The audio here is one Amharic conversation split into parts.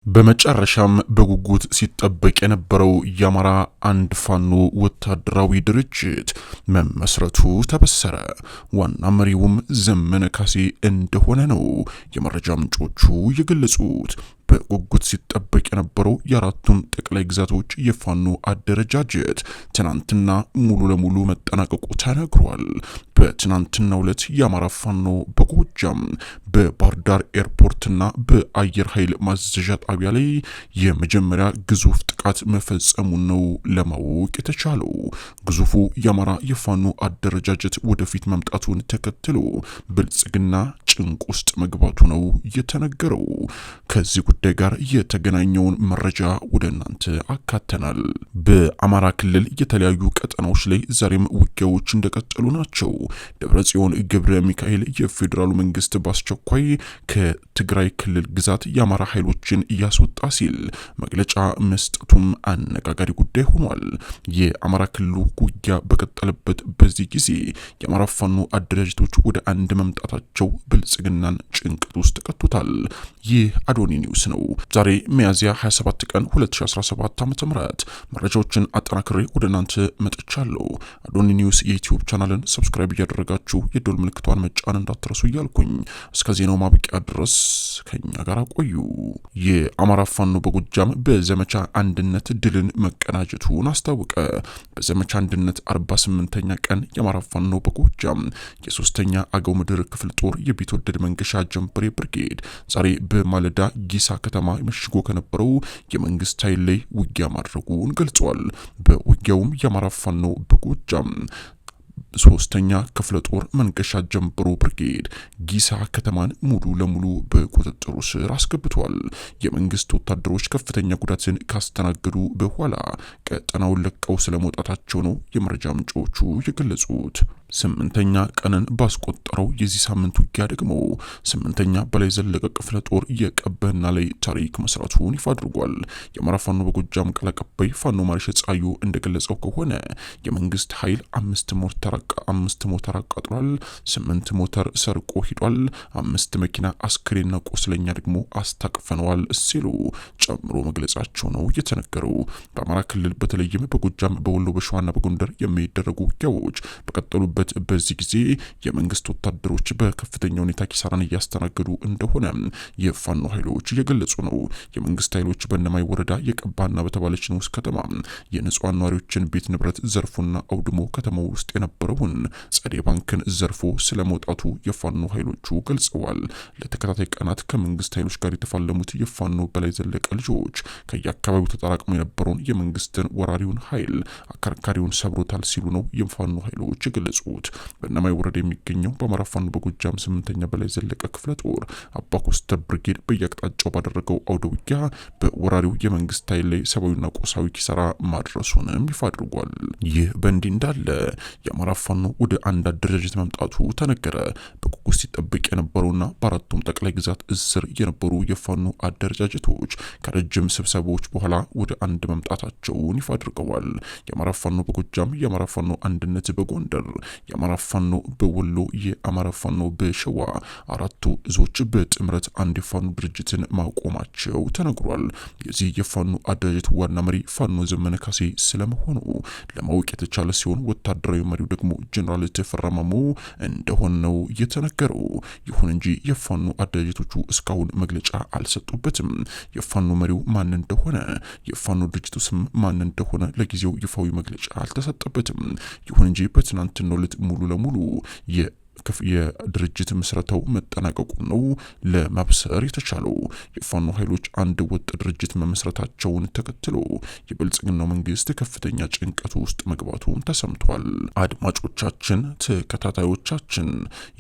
በመጨረሻም በጉጉት ሲጠበቅ የነበረው የአማራ አንድ ፋኖ ወታደራዊ ድርጅት መመስረቱ ተበሰረ። ዋና መሪውም ዘመነ ካሴ እንደሆነ ነው የመረጃ ምንጮቹ የገለጹት። በጉጉት ሲጠበቅ የነበረው የአራቱም ጠቅላይ ግዛቶች የፋኖ አደረጃጀት ትናንትና ሙሉ ለሙሉ መጠናቀቁ ተነግሯል። በትናንትናው ዕለት የአማራ ፋኖ በጎጃም በባህር ዳር ኤርፖርትና በአየር ኃይል ማዘዣ ጣቢያ ላይ የመጀመሪያ ግዙፍ ጥቃት መፈጸሙን ነው ለማወቅ የተቻለው። ግዙፉ የአማራ የፋኖ አደረጃጀት ወደፊት መምጣቱን ተከትሎ ብልጽግና ጭንቅ ውስጥ መግባቱ ነው የተነገረው። ከዚህ ጉዳይ ጋር የተገናኘውን መረጃ ወደ እናንተ አካተናል። በአማራ ክልል የተለያዩ ቀጠናዎች ላይ ዛሬም ውጊያዎች እንደቀጠሉ ናቸው። ደብረጽዮን ገብረ ሚካኤል የፌዴራሉ መንግስት በአስቸኳይ ከትግራይ ክልል ግዛት የአማራ ኃይሎችን እያስወጣ ሲል መግለጫ መስጠቱም አነጋጋሪ ጉዳይ ሆኗል። የአማራ ክልሉ ውጊያ በቀጠለበት በዚህ ጊዜ የአማራ ፋኖ አደረጃጀቶች ወደ አንድ መምጣታቸው ብልጽግናን ጭንቀት ውስጥ ቀጥቶታል። ይህ አዶኒ ኒውስ ነው። ዛሬ ሚያዝያ 27 ቀን 2017 ዓ.ም መረጃዎችን አጠናክሬ ወደ እናንተ መጥቻለሁ። አዶኒ ኒውስ የዩቲዩብ ቻናልን ሰብስክራይብ እያደረጋችሁ የደወል ምልክቷን መጫን እንዳትረሱ እያልኩኝ እስከ ዜናው ማብቂያ ድረስ ከኛ ጋር ቆዩ። የአማራ ፋኖ በጎጃም በዘመቻ አንድነት ድልን መቀናጀቱን አስታወቀ። በዘመቻ አንድነት 48ኛ ቀን የአማራ ፋኖ በጎጃም የሶስተኛ አገው ምድር ክፍል ጦር የቢትወደድ መንገሻ ጀምበሬ ብርጌድ ዛሬ በማለዳ ጊሳ ከተማ መሽጎ ከነበረው የመንግስት ኃይል ላይ ውጊያ ማድረጉን ገልጿል። በውጊያውም የአማራ ፋኖ በጎጃም ሶስተኛ ክፍለ ጦር መንገሻ ጀምበሮ ብርጌድ ጊሳ ከተማን ሙሉ ለሙሉ በቁጥጥሩ ስር አስገብቷል። የመንግስት ወታደሮች ከፍተኛ ጉዳትን ካስተናገዱ በኋላ ቀጠናውን ለቀው ስለመውጣታቸው ነው የመረጃ ምንጮቹ የገለጹት። 8ኛ ቀንን ባስቆጠረው የዚህ ሳምንት ውጊያ ደግሞ 8ኛ በላይ ዘለቀ ክፍለ ጦር የቀበና ላይ ታሪክ መስራቱን ይፋ አድርጓል። የአማራ ፋኖ በጎጃም ቃል አቀባይ ፋኖ ማርሸ ጻዩ እንደገለጸው ከሆነ የመንግስት ኃይል 5 ሞተር አቃጥሏል፣ 8 ሞተር ሰርቆ ሂዷል፣ 5 መኪና አስክሬንና ቁስለኛ ደግሞ አስታቅፈነዋል ሲሉ ጨምሮ መግለጻቸው ነው የተነገረው። በአማራ ክልል በተለይም በጎጃም፣ በወሎ፣ በሸዋና በጎንደር የሚደረጉ ውጊያዎች በቀጠሉበት በዚህ ጊዜ የመንግስት ወታደሮች በከፍተኛ ሁኔታ ኪሳራን እያስተናገዱ እንደሆነ የፋኖ ኃይሎች እየገለጹ ነው። የመንግስት ኃይሎች በእነማይ ወረዳ የቀባና በተባለች ንዑስ ከተማ የንጹሃን ነዋሪዎችን ቤት ንብረት ዘርፎና አውድሞ ከተማው ውስጥ የነበረውን ጸዴ ባንክን ዘርፎ ስለመውጣቱ የፋኖ ኃይሎቹ ገልጸዋል። ለተከታታይ ቀናት ከመንግስት ኃይሎች ጋር የተፋለሙት የፋኖ በላይ ዘለቀ ልጆች ከየአካባቢው ተጠራቅሞ የነበረውን የመንግስትን ወራሪውን ኃይል አከርካሪውን ሰብሮታል ሲሉ ነው የፋኖ ኃይሎች የገለጹት። በእነማይ ወረዳ የሚገኘው በአማራ ፋኖ በጎጃም 8ኛ በላይ ዘለቀ ክፍለ ጦር አባ ኮስተር ብርጌድ በየአቅጣጫው ባደረገው አውደ ውጊያ በወራሪው የመንግስት ኃይል ላይ ሰብአዊና ቁሳዊ ኪሳራ ማድረሱንም ይፋ አድርጓል። ይህ በእንዲህ እንዳለ የአማራ ፋኖ ወደ አንድ አደረጃጀት መምጣቱ ተነገረ። በጉጉት ሲጠበቅ የነበረውና በአራቱም ጠቅላይ ግዛት እስር የነበሩ የፋኖ አደረጃጀቶች ከረጅም ስብሰባዎች በኋላ ወደ አንድ መምጣታቸውን ይፋ አድርገዋል። የአማራ ፋኖ በጎጃም፣ የአማራ ፋኖ አንድነት በጎንደር፣ የአማራ ፋኖ በወሎ፣ የአማራ ፋኖ በሸዋ አራቱ እዞች በጥምረት አንድ የፋኖ ድርጅትን ማቆማቸው ተነግሯል። የዚህ የፋኖ አደረጃጀት ዋና መሪ ፋኖ ዘመነ ካሴ ስለመሆኑ ለማወቅ የተቻለ ሲሆን ወታደራዊ መሪው ደግሞ ጀነራል ተፈራ ማሞ እንደሆነ ነው የተነገረው። ይሁን እንጂ የፋኖ አደረጃጀቶቹ እስካሁን መግለጫ አልሰጡበትም። የፋኖ መሪው ማን እንደሆነ፣ የፋኖ ድርጅቱ ስም ማን እንደሆነ ለጊዜው ይፋዊ መግለጫ አልተሰጠበትም። ይሁን እንጂ በትናንትናው ዕለት ሙሉ ለሙሉ የድርጅት ምስረታው መጠናቀቁ ነው ለማብሰር የተቻለው። የፋኖ ኃይሎች አንድ ወጥ ድርጅት መመስረታቸውን ተከትሎ የብልጽግናው መንግስት ከፍተኛ ጭንቀት ውስጥ መግባቱን ተሰምቷል። አድማጮቻችን፣ ተከታታዮቻችን፣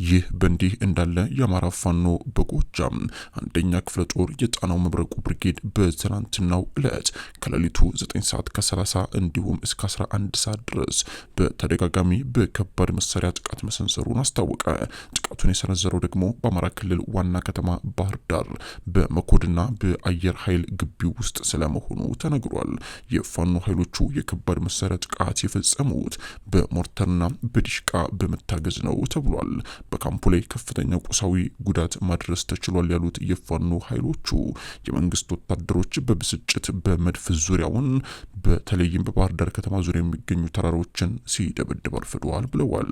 ይህ በእንዲህ እንዳለ የአማራ ፋኖ በጎጃም 1ኛ ክፍለ ጦር የጣናው መብረቁ ብርጌድ በትናንትናው ዕለት ከሌሊቱ 9 ሰዓት ከ30 እንዲሁም እስከ 11 ሰዓት ድረስ በተደጋጋሚ በከባድ መሳሪያ ጥቃት መሰንዘሩን አስታውቋል። አስታወቀ። ጥቃቱን የሰነዘረው ደግሞ በአማራ ክልል ዋና ከተማ ባህር ዳር በመኮድና በአየር ኃይል ግቢ ውስጥ ስለመሆኑ ተነግሯል። የፋኖ ኃይሎቹ የከባድ መሳሪያ ጥቃት የፈጸሙት በሞርተርና በዲሽቃ በመታገዝ ነው ተብሏል። በካምፑ ላይ ከፍተኛ ቁሳዊ ጉዳት ማድረስ ተችሏል ያሉት የፋኖ ኃይሎቹ የመንግስት ወታደሮች በብስጭት በመድፍ ዙሪያውን በተለይም በባህር ዳር ከተማ ዙሪያ የሚገኙ ተራሮችን ሲደበድብ አርፍደዋል ብለዋል።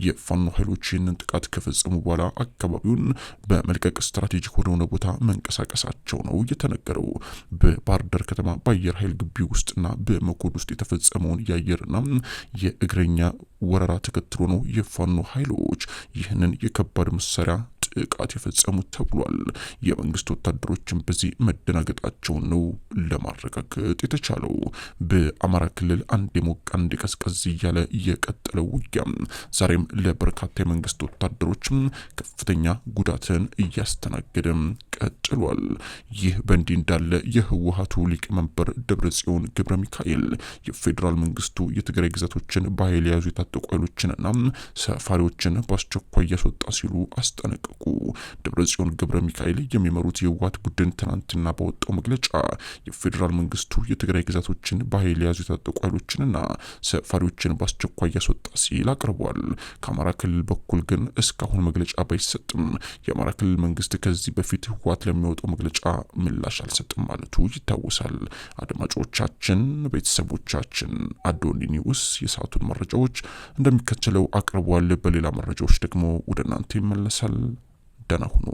የፋኖ ኃይሎች ይህንን ጥቃት ከፈጸሙ በኋላ አካባቢውን በመልቀቅ ስትራቴጂክ ወደሆነ ቦታ መንቀሳቀሳቸው ነው የተነገረው። በባህር ዳር ከተማ በአየር ኃይል ግቢ ውስጥና በመኮድ ውስጥ የተፈጸመውን የአየርና የእግረኛ ወረራ ተከትሎ ነው የፋኖ ኃይሎች ይህንን የከባድ መሳሪያ ጥቃት የፈጸሙት ተብሏል። የመንግስት ወታደሮችን በዚህ መደናገጣቸውን ነው ለማረጋገጥ የተቻለው። በአማራ ክልል አንድ የሞቅ አንድ ቀዝቀዝ እያለ የቀጠለው ውጊያ ዛሬም ለበርካታ የመንግስት ወታደሮችም ከፍተኛ ጉዳትን እያስተናገደ ቀጥሏል። ይህ በእንዲህ እንዳለ የህወሓቱ ሊቀመንበር ደብረጽዮን ገብረ ሚካኤል የፌዴራል መንግስቱ የትግራይ ግዛቶችን በኃይል የያዙ የታጠቁ ኃይሎችንና ሰፋሪዎችን በአስቸኳይ ያስወጣ ሲሉ አስጠነቀቁ። ደብረጽዮን ገብረ ሚካኤል የሚመሩት የህወሓት ቡድን ትናንትና ባወጣው መግለጫ የፌዴራል መንግስቱ የትግራይ ግዛቶችን በኃይል የያዙ የታጠቁ ኃይሎችንና ሰፋሪዎችን በአስቸኳይ ያስወጣ ሲል አቅርቧል። ከአማራ ክልል በኩል ግን እስካሁን መግለጫ ባይሰጥም የአማራ ክልል መንግስት ከዚህ በፊት ህወሓት ለሚያወጣው መግለጫ ምላሽ አልሰጥም ማለቱ ይታወሳል። አድማጮቻችን፣ ቤተሰቦቻችን አዶኒ ኒውስ የሰዓቱን መረጃዎች እንደሚከተለው አቅርቧል። በሌላ መረጃዎች ደግሞ ወደ እናንተ ይመለሳል። ደህና ሁኑ።